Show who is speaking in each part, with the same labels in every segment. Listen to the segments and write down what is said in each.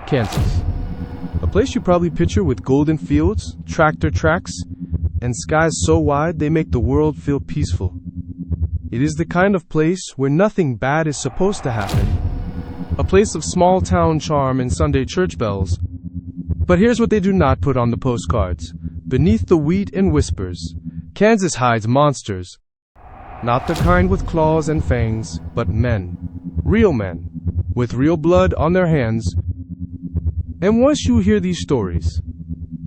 Speaker 1: Kansas. A place you probably picture with golden fields, tractor tracks, and skies so wide they make the world feel peaceful. It is the kind of place where nothing bad is supposed to happen. A place of small town charm and Sunday church bells. But here's what they do not put on the postcards. Beneath the wheat and whispers, Kansas hides monsters. Not the kind with claws and fangs, but men. Real men. With real blood on their hands. And once you hear these stories,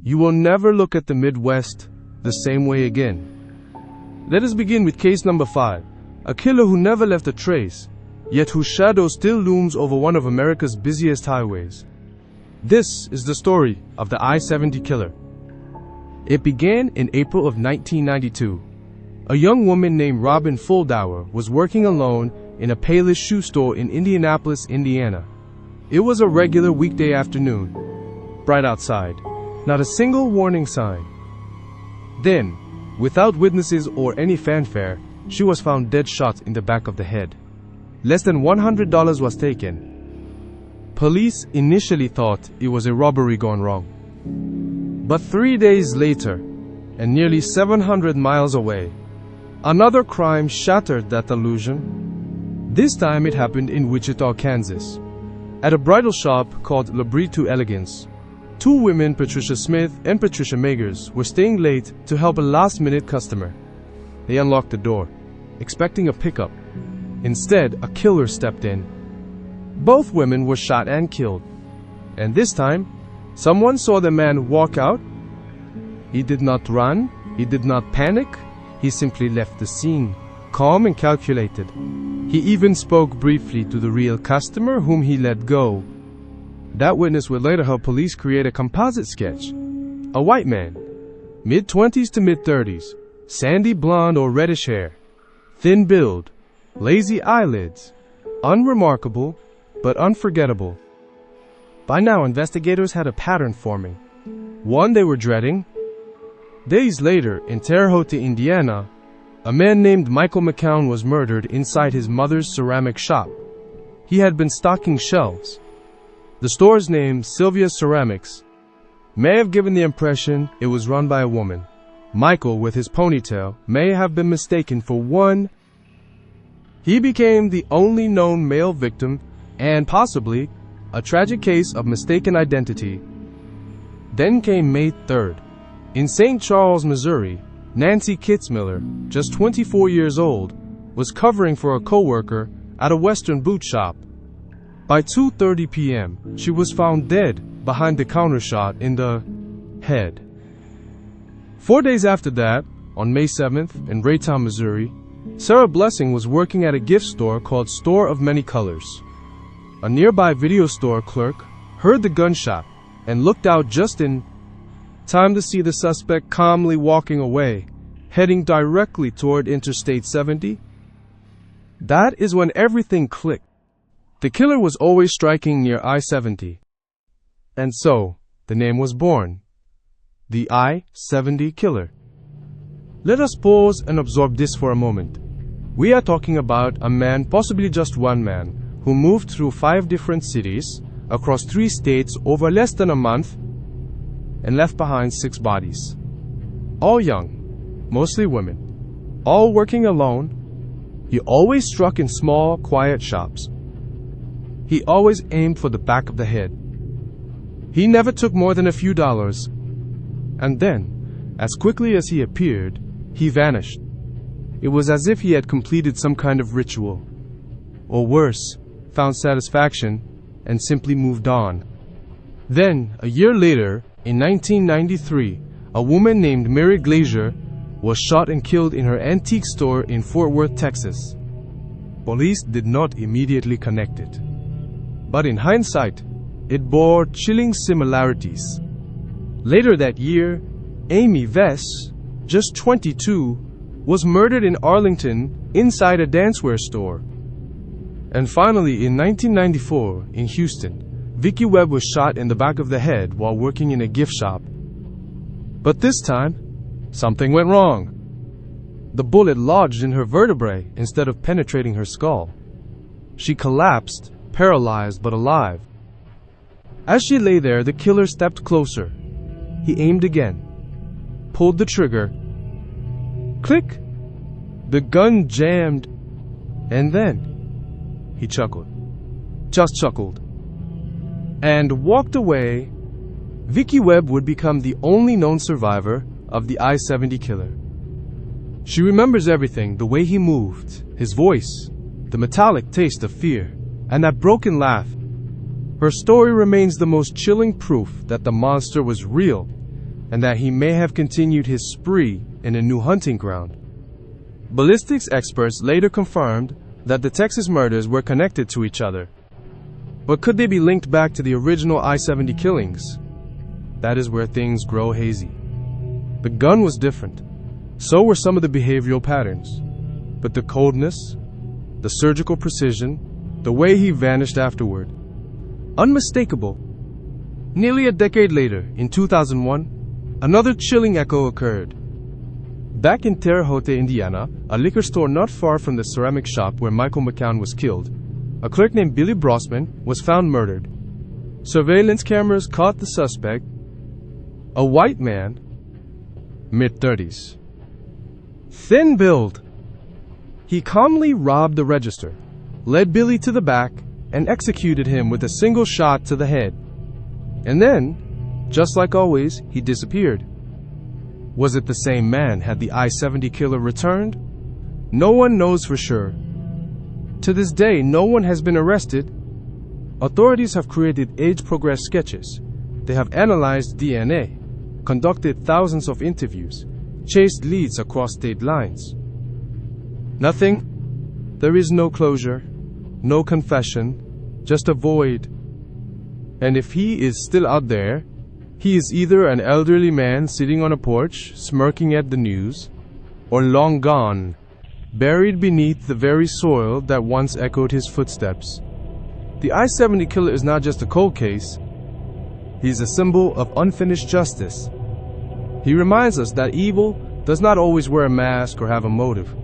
Speaker 1: you will never look at the Midwest the same way again. Let us begin with case number 5. A killer who never left a trace, yet whose shadow still looms over one of America's busiest highways. This is the story of the I-70 killer. It began in April of 1992. A young woman named Robin Fuldauer was working alone in a Payless shoe store in Indianapolis, Indiana. It was a regular weekday afternoon. Bright outside. Not a single warning sign. Then, without witnesses or any fanfare, she was found dead shot in the back of the head. Less than $100 was taken. Police initially thought it was a robbery gone wrong. But 3 days later, and nearly 700 miles away, another crime shattered that illusion. This time it happened in Wichita, Kansas. At a bridal shop called La Brie to Elegance, two women, Patricia Smith and Patricia Magers, were staying late to help a last-minute customer. They unlocked the door, expecting a pickup. Instead, a killer stepped in. Both women were shot and killed. And this time, someone saw the man walk out. He did not run, he did not panic, he simply left the scene, calm and calculated. He even spoke briefly to the real customer whom he let go. That witness would later help police create a composite sketch. A white man, mid-20s to mid-30s, sandy blonde or reddish hair, thin build, lazy eyelids, unremarkable but unforgettable. By now, investigators had a pattern forming, one they were dreading. Days later, in Terre Haute, Indiana, a man named Michael McCown was murdered inside his mother's ceramic shop. He had been stocking shelves. The store's name, Sylvia Ceramics, may have given the impression it was run by a woman. Michael, with his ponytail, may have been mistaken for one. He became the only known male victim and possibly a tragic case of mistaken identity. Then came May 3rd. In St. Charles, Missouri, Nancy Kitzmiller, just 24 years old, was covering for a coworker at a Western boot shop. By 2:30 p.m., she was found dead behind the counter shot in the head. 4 days after that, on May 7th, in Raytown, Missouri, Sarah Blessing was working at a gift store called Store of Many Colors. A nearby video store clerk heard the gunshot and looked out just in time to see the suspect calmly walking away, heading directly toward Interstate 70. That is when everything clicked. The killer was always striking near I-70. And so, the name was born. The I-70 killer. Let us pause and absorb this for a moment. We are talking about a man, possibly just one man, who moved through 5 different cities, across 3 states over less than a month, and left behind 6 bodies. All young, mostly women, all working alone. He always struck in small, quiet shops. He always aimed for the back of the head. He never took more than a few dollars. And then, as quickly as he appeared, he vanished. It was as if he had completed some kind of ritual. Or worse, found satisfaction and simply moved on. Then, a year later, in 1993, a woman named Mary Glazier was shot and killed in her antique store in Fort Worth, Texas. Police did not immediately connect it. But in hindsight, it bore chilling similarities. Later that year, Amy Vess, just 22, was murdered in Arlington inside a dancewear store. And finally, in 1994, in Houston, Vicky Webb was shot in the back of the head while working in a gift shop. But this time, something went wrong. The bullet lodged in her vertebrae instead of penetrating her skull. She collapsed, paralyzed but alive. As she lay there, the killer stepped closer. He aimed again, pulled the trigger. Click! The gun jammed. And then he chuckled. Just chuckled. And walked away. Vicky Webb would become the only known survivor of the I-70 killer. She remembers everything, the way he moved, his voice, the metallic taste of fear, and that broken laugh. Her story remains the most chilling proof that the monster was real and that he may have continued his spree in a new hunting ground. Ballistics experts later confirmed that the Texas murders were connected to each other. But could they be linked back to the original I-70 killings? That is where things grow hazy. The gun was different. So were some of the behavioral patterns. But the coldness, the surgical precision, the way he vanished afterward, unmistakable. Nearly a decade later, in 2001, another chilling echo occurred. Back in Terre Haute, Indiana, a liquor store not far from the ceramic shop where Michael McCown was killed, a clerk named Billy Brossman was found murdered. Surveillance cameras caught the suspect, a white man, mid-30s. Thin build. He calmly robbed the register, led Billy to the back, and executed him with a single shot to the head. And then, just like always, he disappeared. Was it the same man? Had the I-70 killer returned? No one knows for sure. To this day, no one has been arrested. Authorities have created age-progressed sketches. They have analyzed DNA, conducted thousands of interviews, chased leads across state lines. Nothing. There is no closure, no confession, just a void. And if he is still out there, he is either an elderly man sitting on a porch, smirking at the news, or long gone, buried beneath the very soil that once echoed his footsteps. The I-70 killer is not just a cold case. He's a symbol of unfinished justice. He reminds us that evil does not always wear a mask or have a motive.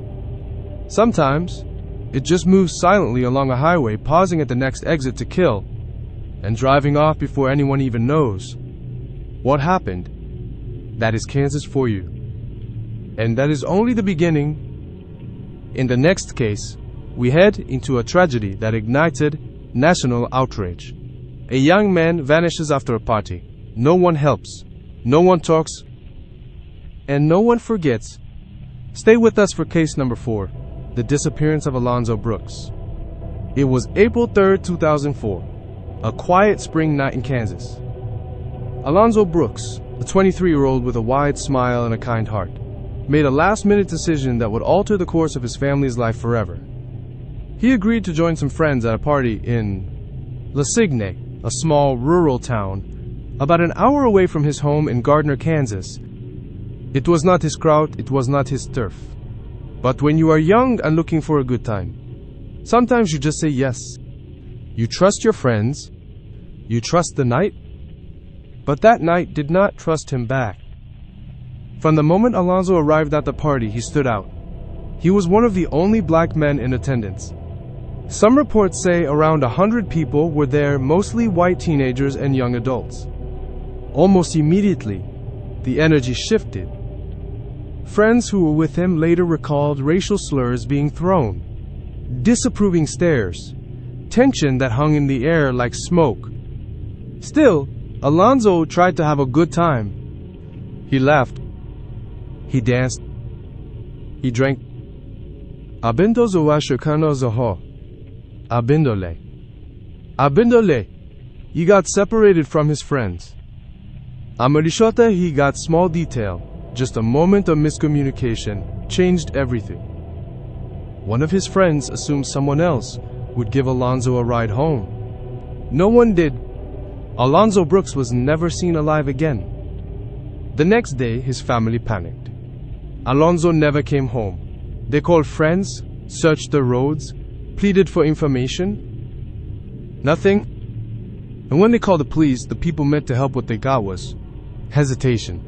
Speaker 1: Sometimes, it just moves silently along a highway, pausing at the next exit to kill, and driving off before anyone even knows. What happened? That is Kansas for you. And that is only the beginning. In the next case, we head into a tragedy that ignited national outrage. A young man vanishes after a party. No one helps. No one talks. And no one forgets. Stay with us for case number 4, the disappearance of Alonzo Brooks. It was April 3rd, 2004, a quiet spring night in Kansas. Alonzo Brooks, a 23-year-old with a wide smile and a kind heart, made a last-minute decision that would alter the course of his family's life forever. He agreed to join some friends at a party in La Signe, a small rural town, about an hour away from his home in Gardner, Kansas. It was not his crowd, it was not his turf. But when you are young and looking for a good time, sometimes you just say yes. You trust your friends, you trust the night, but that night did not trust him back. From the moment Alonzo arrived at the party, he stood out. He was one of the only black men in attendance. Some reports say around 100 people were there, mostly white teenagers and young adults. Almost immediately, the energy shifted. Friends who were with him later recalled racial slurs being thrown, disapproving stares, tension that hung in the air like smoke. Still, Alonzo tried to have a good time. He laughed. He danced. He drank. Abindo zoashikano zaho. Abindole. Abindole. He got separated from his friends. Amarishota, he got small detail. Just a moment of miscommunication changed everything. One of his friends assumed someone else would give Alonzo a ride home. No one did. Alonzo Brooks was never seen alive again. The next day, his family panicked. Alonzo never came home. They called friends, searched the roads, pleaded for information. Nothing. And when they called the police, the people meant to help. What they got was hesitation.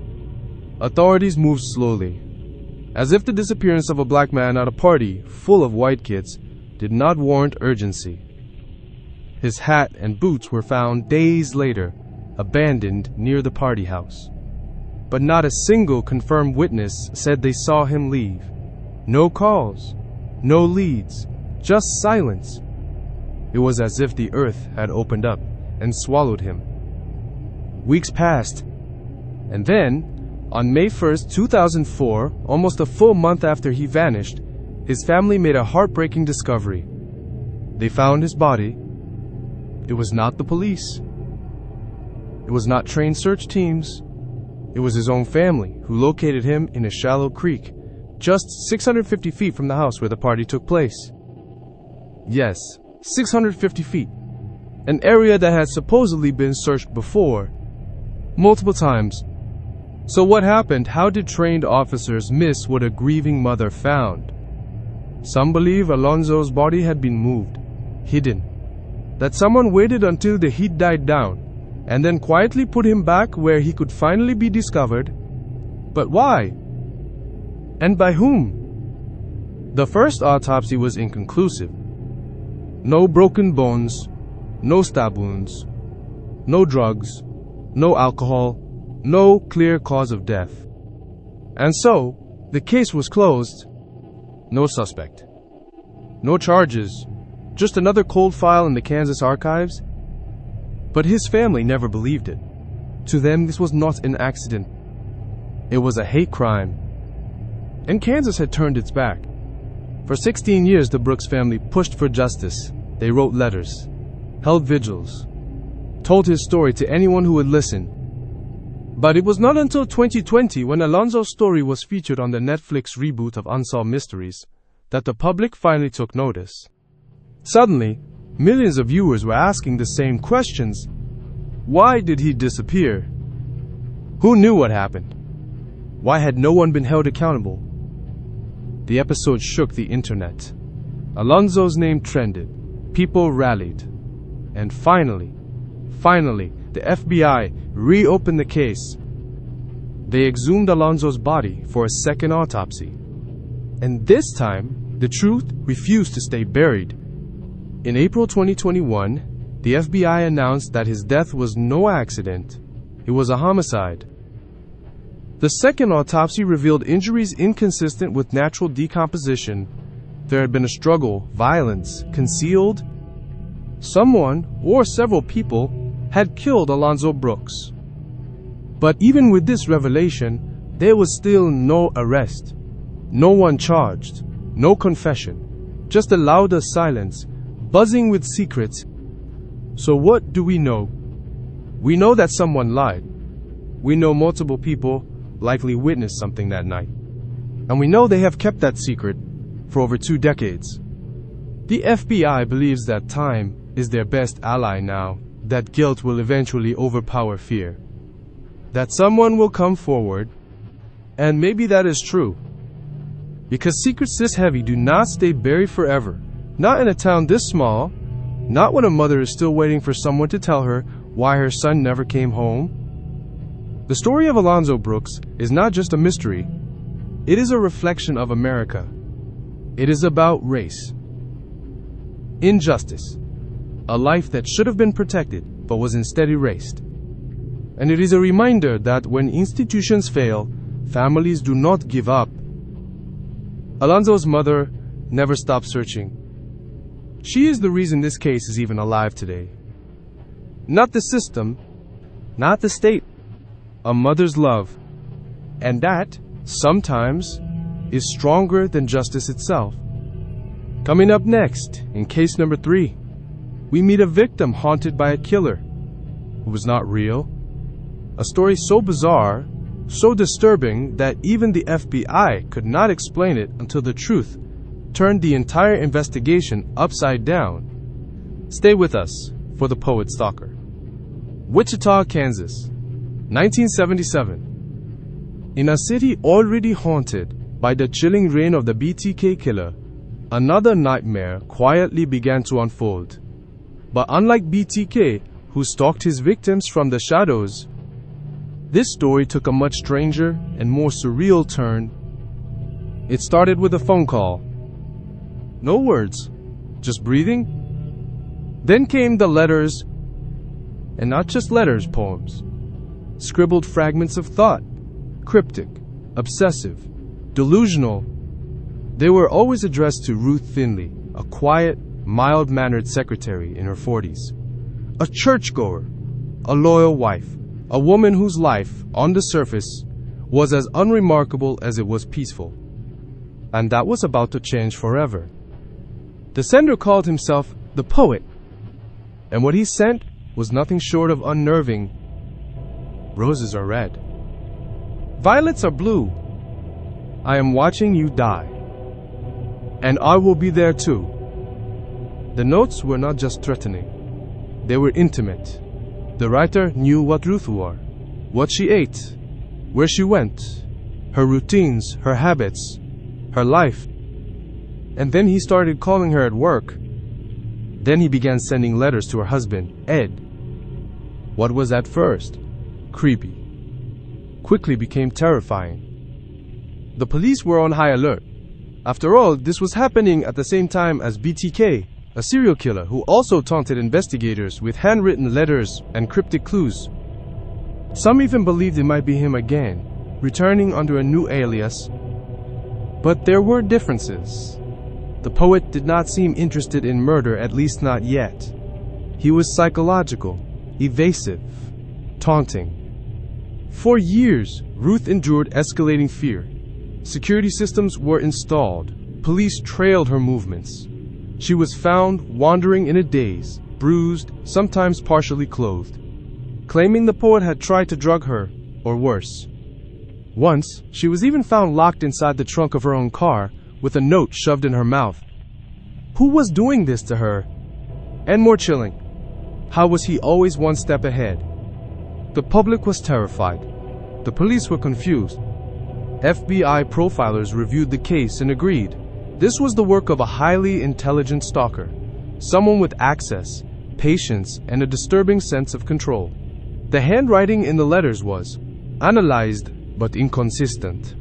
Speaker 1: Authorities moved slowly, as if the disappearance of a black man at a party full of white kids did not warrant urgency. His hat and boots were found days later, abandoned near the party house. But not a single confirmed witness said they saw him leave. No calls, no leads, just silence. It was as if the earth had opened up and swallowed him. Weeks passed, and then, on May 1st, 2004, almost a full month after he vanished, his family made a heartbreaking discovery. They found his body. It was not the police. It was not trained search teams. It was his own family who located him in a shallow creek, just 650 feet from the house where the party took place. Yes, 650 feet. An area that had supposedly been searched before, multiple times. So what happened? How did trained officers miss what a grieving mother found? Some believe Alonzo's body had been moved, hidden. That someone waited until the heat died down, and then quietly put him back where he could finally be discovered. But why? And by whom? The first autopsy was inconclusive. No broken bones, no stab wounds, no drugs, no alcohol, no clear cause of death. And so, the case was closed. No suspect. No charges. Just another cold file in the Kansas archives. But his family never believed it. To them, this was not an accident. It was a hate crime. And Kansas had turned its back. For 16 years, the Brooks family pushed for justice. They wrote letters, held vigils, told his story to anyone who would listen. But it was not until 2020, when Alonzo's story was featured on the Netflix reboot of Unsolved Mysteries, that the public finally took notice. Suddenly, millions of viewers were asking the same questions. Why did he disappear? Who knew what happened? Why had no one been held accountable? The episode shook the internet. Alonzo's name trended. People rallied. And finally, the FBI reopened the case. They exhumed Alonzo's body for a second autopsy. And this time, the truth refused to stay buried. In April 2021, the FBI announced that his death was no accident. It was a homicide. The second autopsy revealed injuries inconsistent with natural decomposition. There had been a struggle, violence, concealed. Someone, or several people, had killed Alonzo Brooks. But even with this revelation, there was still no arrest. No one charged. No confession. Just a louder silence, buzzing with secrets. So what do we know? We know that someone lied. We know multiple people likely witnessed something that night. And we know they have kept that secret for over 2 decades. The FBI believes that time is their best ally now, that guilt will eventually overpower fear, that someone will come forward, and maybe that is true. Because secrets this heavy do not stay buried forever, not in a town this small, not when a mother is still waiting for someone to tell her why her son never came home. The story of Alonzo Brooks is not just a mystery, it is a reflection of America. It is about race, injustice, a life that should have been protected but was instead erased. And it is a reminder that when institutions fail, families do not give up. Alonzo's mother never stopped searching. She is the reason this case is even alive today. Not the system, not the state, a mother's love. And that, sometimes, is stronger than justice itself. Coming up next, in case number 3, we meet a victim haunted by a killer who was not real. A story so bizarre, so disturbing that even the FBI could not explain it until the truth turned the entire investigation upside down. Stay with us for the Poet Stalker. Wichita, Kansas, 1977. In a city already haunted by the chilling reign of the BTK killer, another nightmare quietly began to unfold. But unlike BTK, who stalked his victims from the shadows, this story took a much stranger and more surreal turn. It started with a phone call. No words, just breathing, Then came the letters, and not just letters, poems. Scribbled fragments of thought, cryptic, obsessive, delusional. They were always addressed to Ruth Finley, a quiet, mild-mannered secretary in her 40s. A churchgoer, a loyal wife, a woman whose life, on the surface, was as unremarkable as it was peaceful. And that was about to change forever. The sender called himself the Poet, and what he sent was nothing short of unnerving. Roses are red. Violets are blue. I am watching you die. And I will be there too. The notes were not just threatening. They were intimate. The writer knew what Ruth wore, what she ate, where she went, her routines, her habits, her life. And then he started calling her at work. Then he began sending letters to her husband, Ed. What was at first creepy quickly became terrifying. The police were on high alert. After all, this was happening at the same time as BTK, a serial killer who also taunted investigators with handwritten letters and cryptic clues. Some even believed it might be him again, returning under a new alias. But there were differences. The poet did not seem interested in murder, at least not yet. He was psychological, evasive, taunting. For years, Ruth endured escalating fear. Security systems were installed. Police trailed her movements. She was found wandering in a daze, bruised, sometimes partially clothed, claiming the poet had tried to drug her, or worse. Once, she was even found locked inside the trunk of her own car, with a note shoved in her mouth. Who was doing this to her? And more chilling, how was he always one step ahead? The public was terrified. The police were confused. FBI profilers reviewed the case and agreed. This was the work of a highly intelligent stalker, someone with access, patience, and a disturbing sense of control. The handwriting in the letters was analyzed but inconsistent.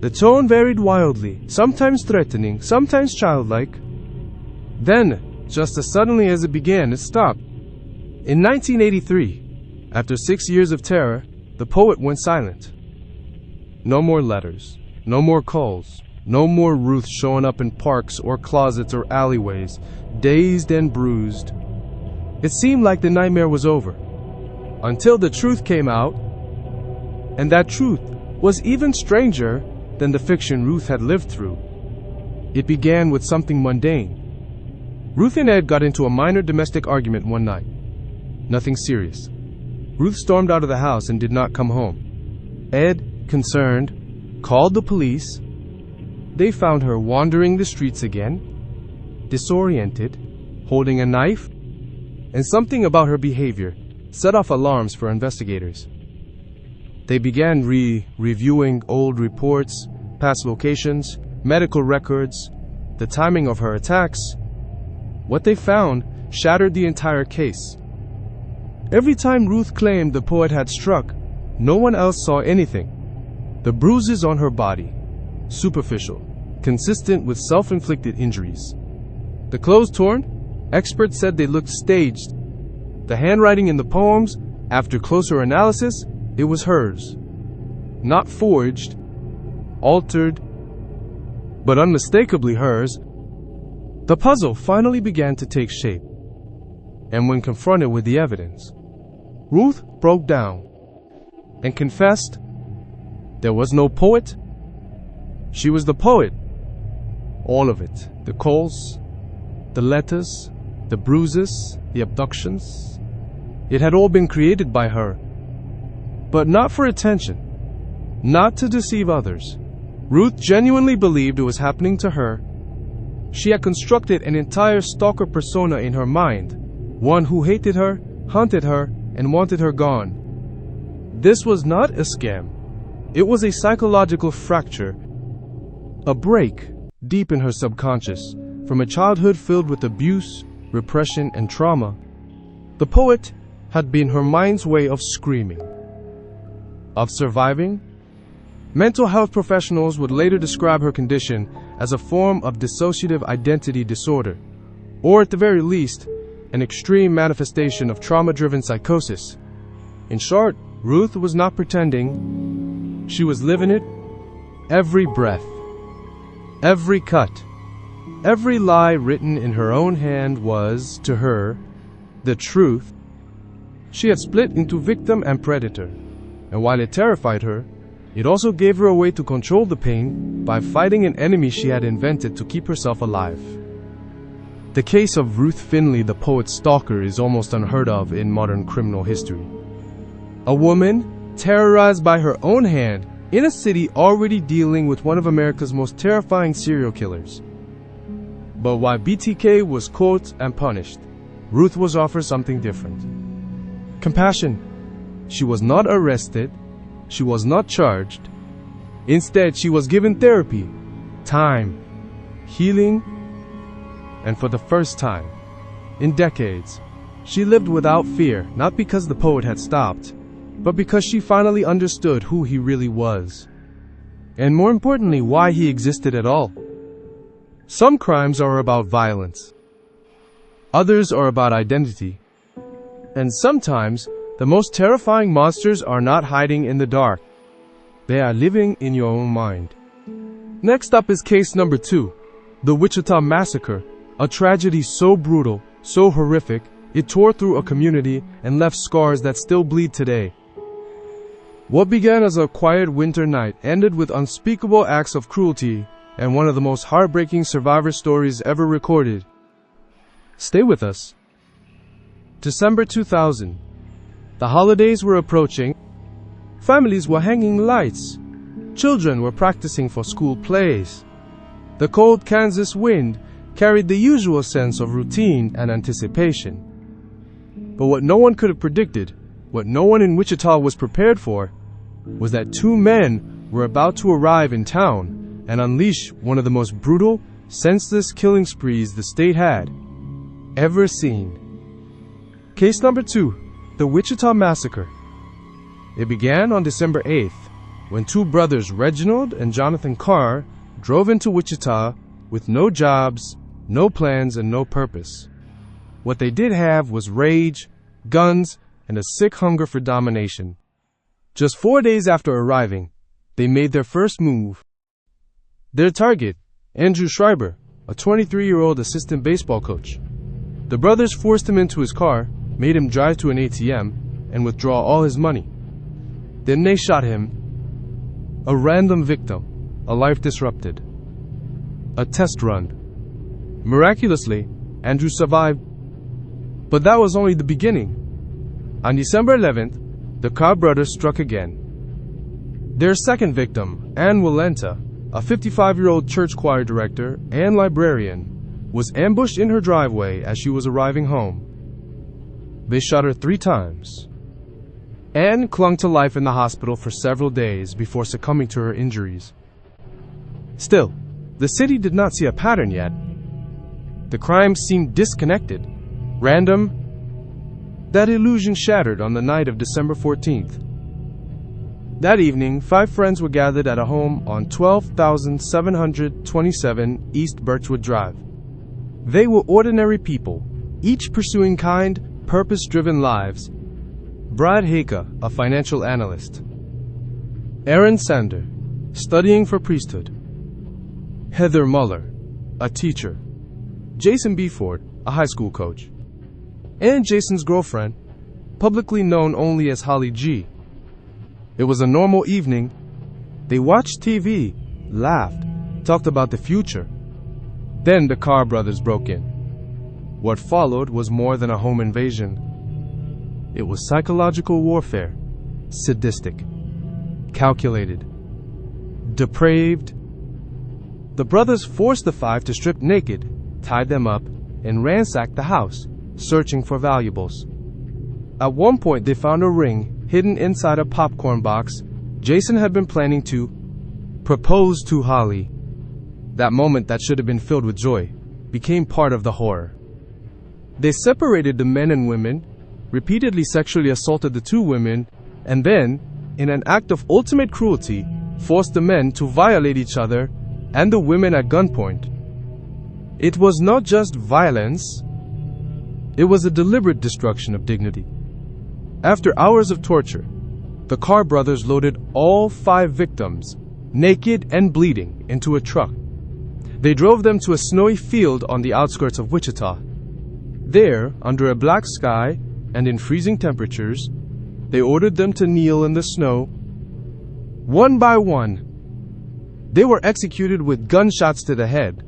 Speaker 1: The tone varied wildly, sometimes threatening, sometimes childlike. Then, just as suddenly as it began, it stopped. In 1983, after 6 years of terror, the poet went silent. No more letters, no more calls, no more Ruth showing up in parks or closets or alleyways, dazed and bruised. It seemed like the nightmare was over, until the truth came out, and that truth was even stranger than the fiction Ruth had lived through. It began with something mundane. Ruth and Ed got into a minor domestic argument one night. Nothing serious. Ruth stormed out of the house and did not come home. Ed, concerned, called the police. They found her wandering the streets again, disoriented, holding a knife, and something about her behavior set off alarms for investigators. They began reviewing old reports, past locations, medical records, the timing of her attacks. What they found shattered the entire case. Every time Ruth claimed the poet had struck, no one else saw anything. The bruises on her body, superficial, consistent with self-inflicted injuries. The clothes torn, experts said they looked staged. The handwriting in the poems, after closer analysis, it was hers. Not forged, altered, but unmistakably hers. The puzzle finally began to take shape. And when confronted with the evidence, Ruth broke down and confessed there was no poet. She was the poet. All of it. The calls, the letters, the bruises, the abductions. It had all been created by her. But not for attention. Not to deceive others. Ruth genuinely believed it was happening to her. She had constructed an entire stalker persona in her mind. One who hated her, hunted her, and wanted her gone. This was not a scam. It was a psychological fracture. A break, deep in her subconscious, from a childhood filled with abuse, repression, and trauma. The poet had been her mind's way of screaming, of surviving. Mental health professionals would later describe her condition as a form of dissociative identity disorder, or at the very least, an extreme manifestation of trauma-driven psychosis. In short, Ruth was not pretending. She was living it. Every breath, every cut, every lie written in her own hand was, to her, the truth. She had split into victim and predator, and while it terrified her, it also gave her a way to control the pain by fighting an enemy she had invented to keep herself alive. The case of Ruth Finley, the Poet Stalker, is almost unheard of in modern criminal history. A woman terrorized by her own hand in a city already dealing with one of America's most terrifying serial killers. But while BTK was caught and punished, Ruth was offered something different. Compassion. She was not arrested. She was not charged. Instead, she was given therapy, time, healing, and for the first time in decades, she lived without fear, not because the poet had stopped, but because she finally understood who he really was. And more importantly, why he existed at all. Some crimes are about violence. Others are about identity. And sometimes, the most terrifying monsters are not hiding in the dark. They are living in your own mind. Next up is case number 2, the Wichita Massacre, a tragedy so brutal, so horrific, it tore through a community and left scars that still bleed today. What began as a quiet winter night ended with unspeakable acts of cruelty and one of the most heartbreaking survivor stories ever recorded. Stay with us. December 2000. The holidays were approaching. Families were hanging lights. Children were practicing for school plays. The cold Kansas wind carried the usual sense of routine and anticipation. But what no one could have predicted, what no one in Wichita was prepared for, was that 2 men were about to arrive in town and unleash one of the most brutal, senseless killing sprees the state had ever seen. Case number 2, the Wichita Massacre. It began on December 8th, when 2 brothers, Reginald and Jonathan Carr, drove into Wichita with no jobs, no plans, and no purpose. What they did have was rage, guns, and a sick hunger for domination. Just 4 days after arriving, they made their first move. Their target, Andrew Schreiber, a 23-year-old assistant baseball coach. The brothers forced him into his car, made him drive to an ATM, and withdraw all his money. Then they shot him. A random victim, a life disrupted. A test run. Miraculously, Andrew survived. But that was only the beginning. On December 11th, the Carr brothers struck again. Their second victim, Ann Walenta, a 55-year-old church choir director and librarian, was ambushed in her driveway as she was arriving home. They shot her 3 times. Ann clung to life in the hospital for several days before succumbing to her injuries. Still, the city did not see a pattern yet. The crimes seemed disconnected, random. That illusion shattered on the night of December 14th. That evening, 5 friends were gathered at a home on 12,727 East Birchwood Drive. They were ordinary people, each pursuing kind, purpose-driven lives. Brad Haker, a financial analyst. Aaron Sander, studying for priesthood. Heather Muller, a teacher. Jason Beeford, a high school coach. And Jason's girlfriend, publicly known only as Holly G. It was a normal evening. They watched TV, laughed, talked about the future. Then the Carr brothers broke in. What followed was more than a home invasion. It was psychological warfare, sadistic, calculated, depraved. The brothers forced the 5 to strip naked, tied them up, and ransacked the house, searching for valuables. At one point, they found a ring hidden inside a popcorn box. Jason had been planning to propose to Holly. That moment that should have been filled with joy became part of the horror. They separated the men and women, repeatedly sexually assaulted the 2 women, and then, in an act of ultimate cruelty, forced the men to violate each other and the women at gunpoint. It was not just violence. It was a deliberate destruction of dignity. After hours of torture, the Carr brothers loaded all 5 victims, naked and bleeding, into a truck. They drove them to a snowy field on the outskirts of Wichita. There, under a black sky and in freezing temperatures, they ordered them to kneel in the snow. One by one, they were executed with gunshots to the head.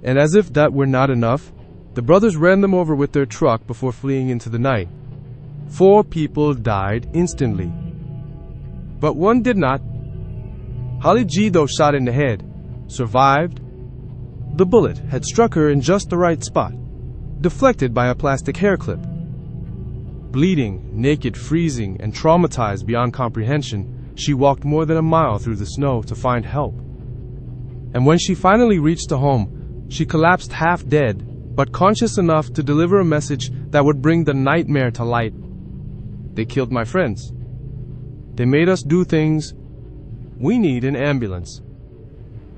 Speaker 1: And as if that were not enough, the brothers ran them over with their truck before fleeing into the night. 4 people died instantly. But one did not. Holly G, though shot in the head, survived. The bullet had struck her in just the right spot, deflected by a plastic hair clip. Bleeding, naked, freezing, and traumatized beyond comprehension, she walked more than a mile through the snow to find help. And when she finally reached the home, she collapsed half dead, but conscious enough to deliver a message that would bring the nightmare to light. They killed my friends. They made us do things. We need an ambulance.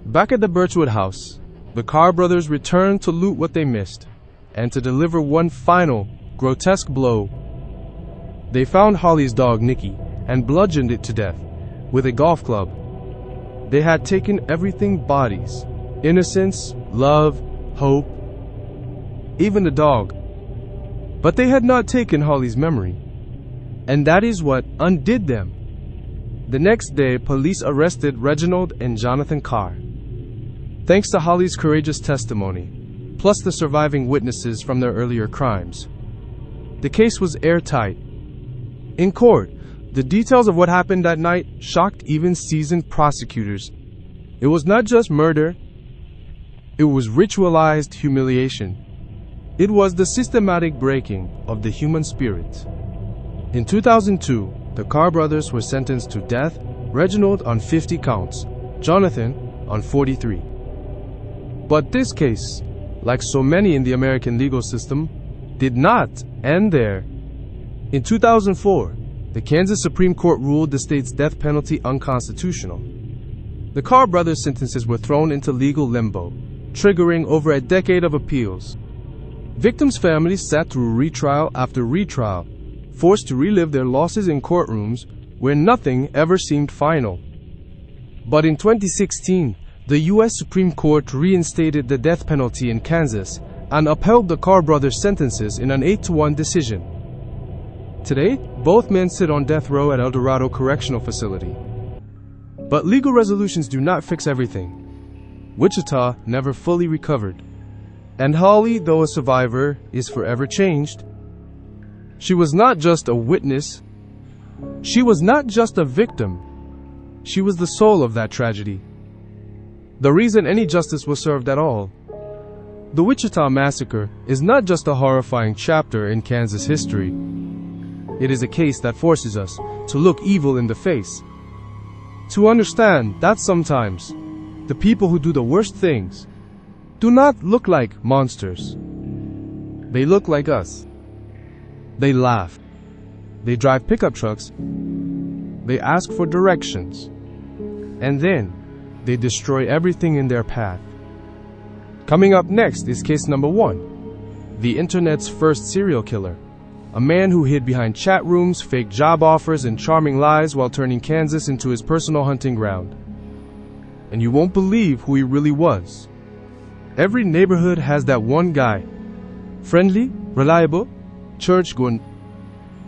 Speaker 1: Back at the Birchwood house, the Carr brothers returned to loot what they missed, and to deliver one final, grotesque blow. They found Holly's dog, Nikki, and bludgeoned it to death with a golf club. They had taken everything: bodies, innocence, love, hope, even the dog. But they had not taken Holly's memory. And that is what undid them. The next day, police arrested Reginald and Jonathan Carr. Thanks to Holly's courageous testimony, plus the surviving witnesses from their earlier crimes, the case was airtight. In court, the details of what happened that night shocked even seasoned prosecutors. It was not just murder. It was ritualized humiliation. It was the systematic breaking of the human spirit. In 2002, the Carr brothers were sentenced to death, Reginald on 50 counts, Jonathan on 43. But this case, like so many in the American legal system, did not end there. In 2004, the Kansas Supreme Court ruled the state's death penalty unconstitutional. The Carr brothers' sentences were thrown into legal limbo, triggering over a decade of appeals. Victims' families sat through retrial after retrial, forced to relive their losses in courtrooms where nothing ever seemed final. But in 2016, the U.S. Supreme Court reinstated the death penalty in Kansas and upheld the Carr brothers' sentences in an 8-1 decision. Today, both men sit on death row at El Dorado Correctional Facility. But legal resolutions do not fix everything. Wichita never fully recovered. And Holly, though a survivor, is forever changed. She was not just a witness. She was not just a victim. She was the soul of that tragedy. The reason any justice was served at all. The Wichita Massacre is not just a horrifying chapter in Kansas history. It is a case that forces us to look evil in the face. To understand that sometimes the people who do the worst things do not look like monsters. They look like us. They laugh. They drive pickup trucks. They ask for directions. And then they destroy everything in their path. Coming up next is case number 1. The internet's first serial killer. A man who hid behind chat rooms, fake job offers, and charming lies while turning Kansas into his personal hunting ground. And you won't believe who he really was. Every neighborhood has that one guy. Friendly, reliable, church-going.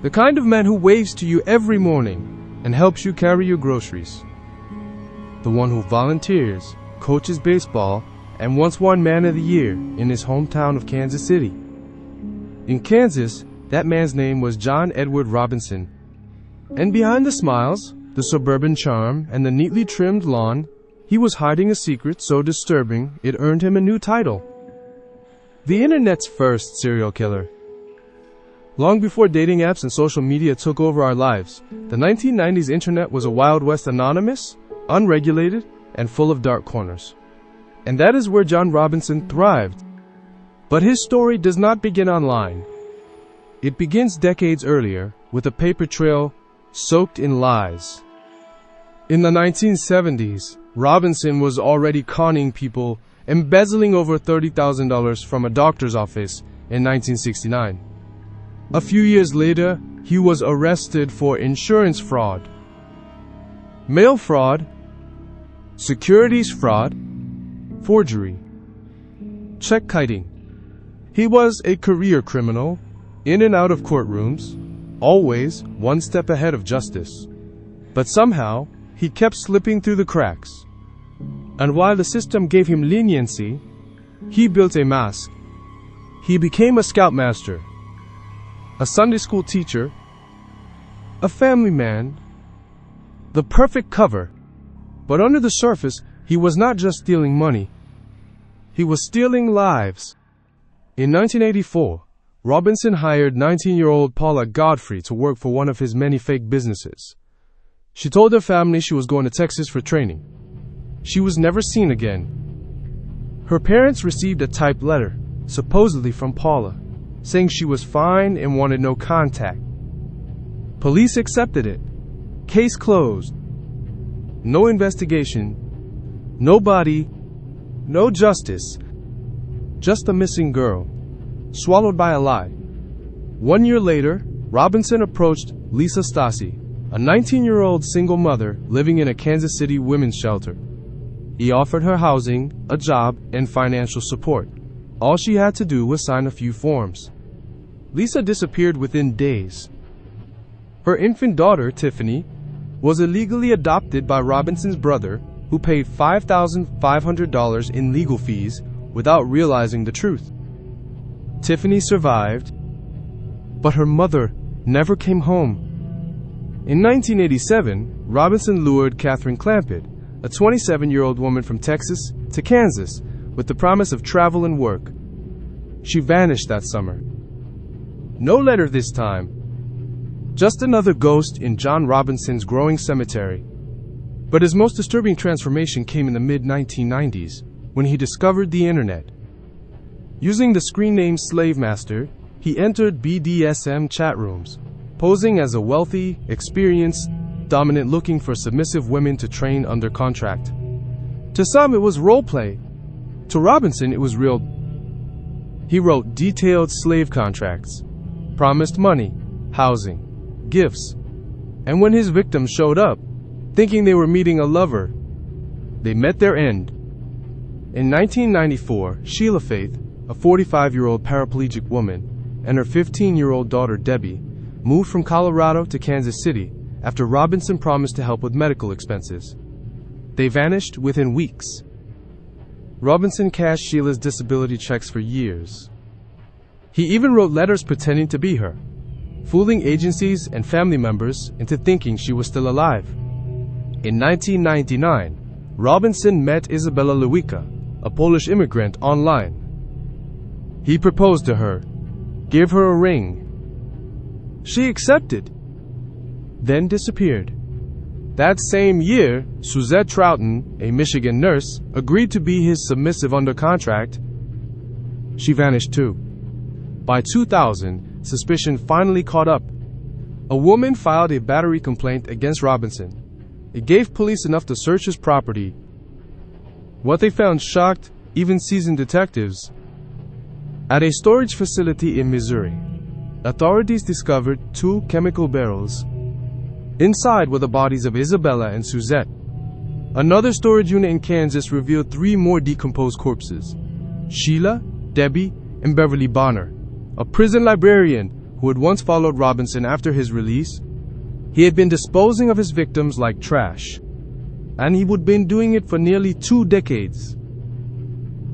Speaker 1: The kind of man who waves to you every morning and helps you carry your groceries. The one who volunteers, coaches baseball, and once won Man of the Year in his hometown of Kansas City. In Kansas, that man's name was John Edward Robinson. And behind the smiles, the suburban charm, and the neatly trimmed lawn, he was hiding a secret so disturbing it earned him a new title. The internet's first serial killer. Long before dating apps and social media took over our lives, the 1990s internet was a Wild West, anonymous, unregulated, and full of dark corners. And that is where John Robinson thrived. But his story does not begin online. It begins decades earlier with a paper trail soaked in lies. In the 1970s, Robinson was already conning people, embezzling over $30,000 from a doctor's office in 1969. A few years later, he was arrested for insurance fraud, mail fraud, securities fraud, forgery, check kiting. He was a career criminal, in and out of courtrooms, always one step ahead of justice. But somehow, he kept slipping through the cracks. And while the system gave him leniency, he built a mask. He became a scoutmaster, a Sunday school teacher, a family man, the perfect cover. But under the surface, he was not just stealing money. He was stealing lives. In 1984, Robinson hired 19-year-old Paula Godfrey to work for one of his many fake businesses. She told her family she was going to Texas for training. She was never seen again. Her parents received a typed letter, supposedly from Paula, saying she was fine and wanted no contact. Police accepted it. Case closed. No investigation. No body. No justice. Just a missing girl, swallowed by a lie. 1 year later, Robinson approached Lisa Stasi, a 19-year-old single mother living in a Kansas City women's shelter. He offered her housing, a job, and financial support. All she had to do was sign a few forms. Lisa disappeared within days. Her infant daughter, Tiffany, was illegally adopted by Robinson's brother, who paid $5,500 in legal fees without realizing the truth. Tiffany survived, but her mother never came home. In 1987, Robinson lured Catherine Clampett, a 27-year-old woman from Texas, to Kansas with the promise of travel and work. She vanished that summer. No letter this time. Just another ghost in John Robinson's growing cemetery. But his most disturbing transformation came in the mid-1990s, when he discovered the internet. Using the screen name Slave Master, he entered BDSM chat rooms, posing as a wealthy, experienced, dominant looking for submissive women to train under contract. To some, it was roleplay. To Robinson, it was real. He wrote detailed slave contracts, promised money, housing, gifts, and when his victims showed up, thinking they were meeting a lover, they met their end. In 1994, Sheila Faith, a 45-year-old paraplegic woman, and her 15-year-old daughter Debbie moved from Colorado to Kansas City after Robinson promised to help with medical expenses. They vanished within weeks. Robinson cashed Sheila's disability checks for years. He even wrote letters pretending to be her, fooling agencies and family members into thinking she was still alive. In 1999, Robinson met Izabela Lewica, a Polish immigrant, online. He proposed to her, gave her a ring. She accepted, then disappeared. That same year, Suzette Troughton, a Michigan nurse, agreed to be his submissive under contract. She vanished too. By 2000, suspicion finally caught up. A woman filed a battery complaint against Robinson. It gave police enough to search his property. What they found shocked even seasoned detectives. At a storage facility in Missouri, authorities discovered 2 chemical barrels. Inside were the bodies of Isabella and Suzette. Another storage unit in Kansas revealed 3 more decomposed corpses: Sheila, Debbie, and Beverly Bonner, a prison librarian who had once followed Robinson after his release. He had been disposing of his victims like trash, and he would been doing it for nearly 2 decades.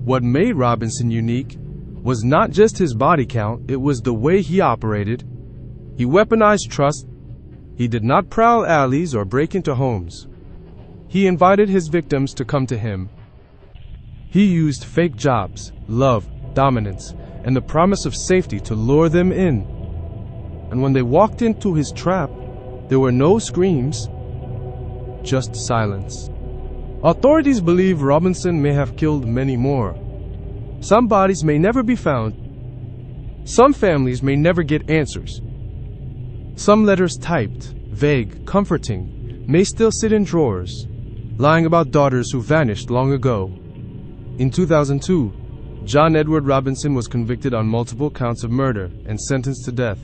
Speaker 1: What made Robinson unique was not just his body count, it was the way he operated. He weaponized trust. He did not prowl alleys or break into homes. He invited his victims to come to him. He used fake jobs, love, dominance, and the promise of safety to lure them in. And when they walked into his trap, there were no screams, just silence. Authorities believe Robinson may have killed many more. Some bodies may never be found. Some families may never get answers. Some letters typed, vague, comforting, may still sit in drawers, lying about daughters who vanished long ago. In 2002, John Edward Robinson was convicted on multiple counts of murder and sentenced to death.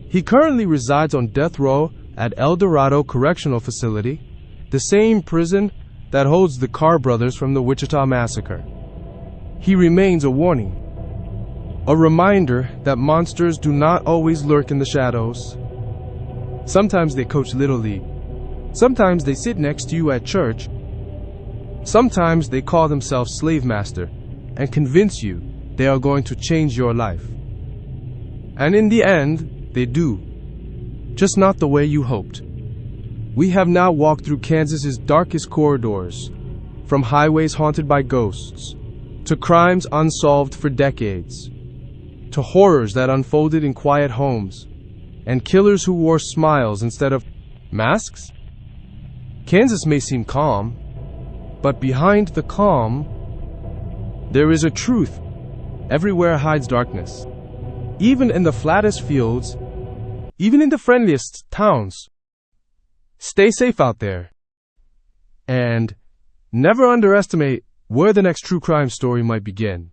Speaker 1: He currently resides on death row at El Dorado Correctional Facility, the same prison that holds the Carr brothers from the Wichita Massacre. He remains a warning, a reminder that monsters do not always lurk in the shadows. Sometimes they coach Little League. Sometimes they sit next to you at church. Sometimes they call themselves slave master and convince you they are going to change your life. And in the end, they do. Just not the way you hoped. We have now walked through Kansas's darkest corridors, from highways haunted by ghosts, to crimes unsolved for decades, to horrors that unfolded in quiet homes, and killers who wore smiles instead of masks. Kansas may seem calm, but behind the calm, there is a truth. Everywhere hides darkness. Even in the flattest fields, even in the friendliest towns. Stay safe out there. And never underestimate where the next true crime story might begin.